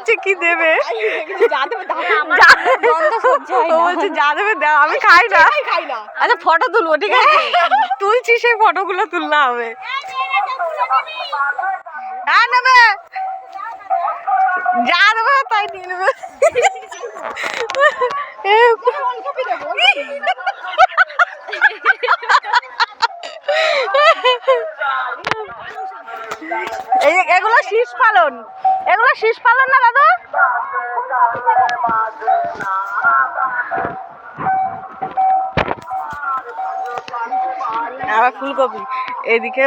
বলছে কি দেবে, ও বলছে যা দেবে দাও, আমি খাই না। আচ্ছা ফটো তুলবো, ঠিক আছে তুলছি, সেই ফটোগুলো তুলনা হবে। হ্যাঁ নেবে, যা দেবে তাই নিয়ে নেবে। এগুলো শীষ পালন, এগুলো শীষ পালন না দাদা? আবার ফুলকপি, এদিকে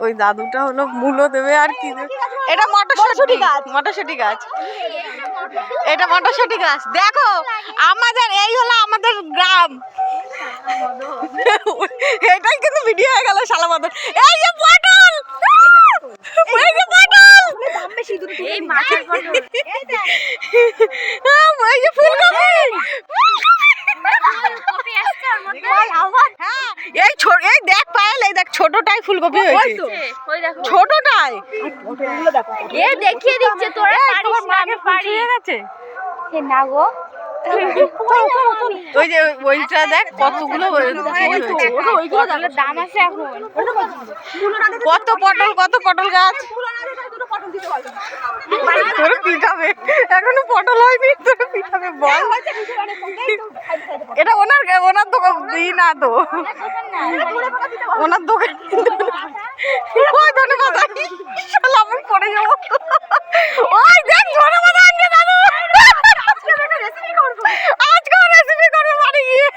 ওই দাদুটা হলো মূলো দেবে আর কি দেবে। এটা মটরশুঁটি গাছ, মটরশুঁটি গাছ, এটা মটরশুঁটি গাছ। দেখো আমাদের এই হলো আমাদের গ্রাম। এটাই কিন্তু ভিডিও হয়ে গেল শালা মতন। এই যে পটল, এই যে পটল, এই মাছের পটল, এই যে ফুলকপি, এই দেখ পায়েল, এই দেখ ছোটটাই ফুলকপি হয়েছে, ছোটটাই। এ দেখিয়ে দিচ্ছে তোরা পারিস না, আমি পারি গেছে না গো। ওই যে ওইটা দেখ কতগুলো দাম আছে এখন। কত পটল, কত পটল গাছ। তোর পিঠাবে, এখনো পটল হয়নি, তোর পিঠাবে বল। এটা ওনার দোকান দিই না তো, ওনার দোকান। ওই ধন্যবাদ, আমি পড়ে যাবো। ওই দেখ ধন্যবাদ আনছে দাদু, আজকে রেসিপি করবো বাড়ি গিয়ে।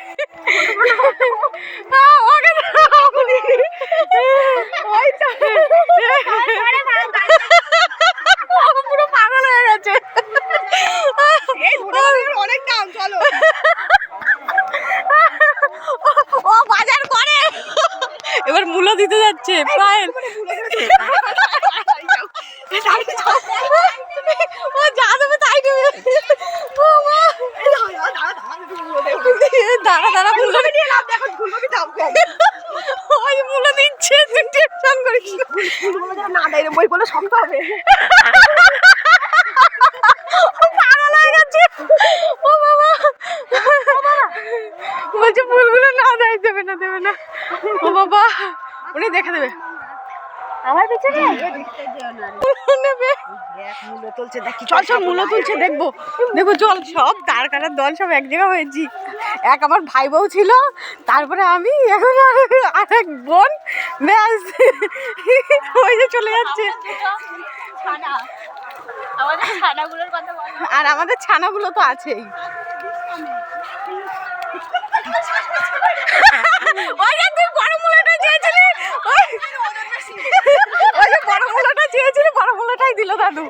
পুরো পাগল হয়ে গেছে। অনেক দাম, চলো। ও বাজার করে, এবার মূল্য দিতে যাচ্ছে পায়েল। ও যা দেবে তাই দেবে। দাঁড়া দাঁড়া, মূল্য নিয়ে লাভ, এখন ফুলকপি দাম কম। ওই মূল্য দিচ্ছে, তুই টেনশন করিস না। দেয় বই বলে শক্ত হবে। পাগল হয়ে গেছে। ও বাবা বলছে ফুলগুলো না দেয়, দেবে না, দেবে না। ও বাবা উনি দেখে দেবে আমার পিছনে নেবে। চল চল মূল্য তুলছে, দেখবো দেখবো। চল সব তার কাটার দল সব এক জায়গা হয়েছি। এক আমার ভাই বউ ছিল, তারপরে আমি, এখন আর এক বোন, ব্যাস ওই যে চলে যাচ্ছে। আমাদের ছানাগুলোর কথা বল। আর আমাদের ছানাগুলো তো আছেই। ওই যে তুই বড় মূলাটা চেয়েছিলি, ওই যে বড় মূলাটা চেয়েছিলি, বড় মূলাটাই দিল দাদু।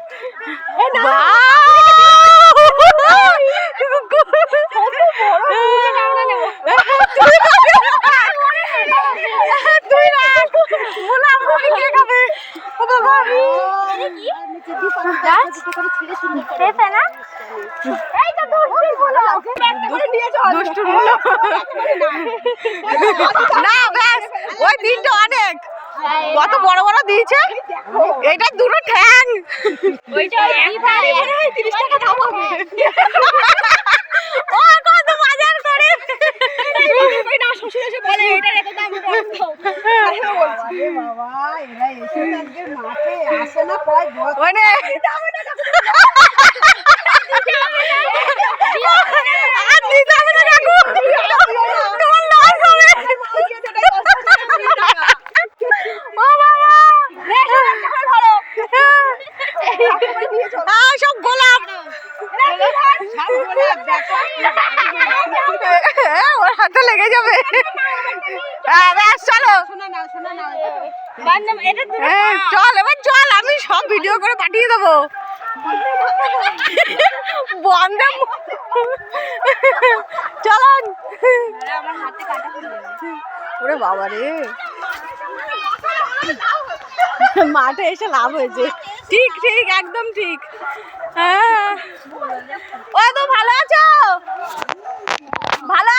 না ব্যাস ওই তিনটে অনেক, কত বড় বড় দিয়েছে। এটা দুটো ঠ্যাং, ওইটা 30 টাকা দাম হবে। ও কত বাজার করে। না শ্বশুর এসে বলে এটা রেখে দাও, আমি বলছি বাবা এরা এসে আজকে মাঠে আসে না, প্রায় মানে আর দিতে হবে না কাকু, তোমার লস হবে। ও বাবা সব গোলাপ, ওর হাতে লেগে যাবে। ব্যাস চলো, চল এবার চল, আমি সব ভিডিও করে পাঠিয়ে দেবো। বন্ধে চলুন। ওরে বাবা রে, মাঠে এসে লাভ হয়েছে। ঠিক ঠিক একদম ঠিক। হ্যাঁ ও তো ভালো আছো? ভালো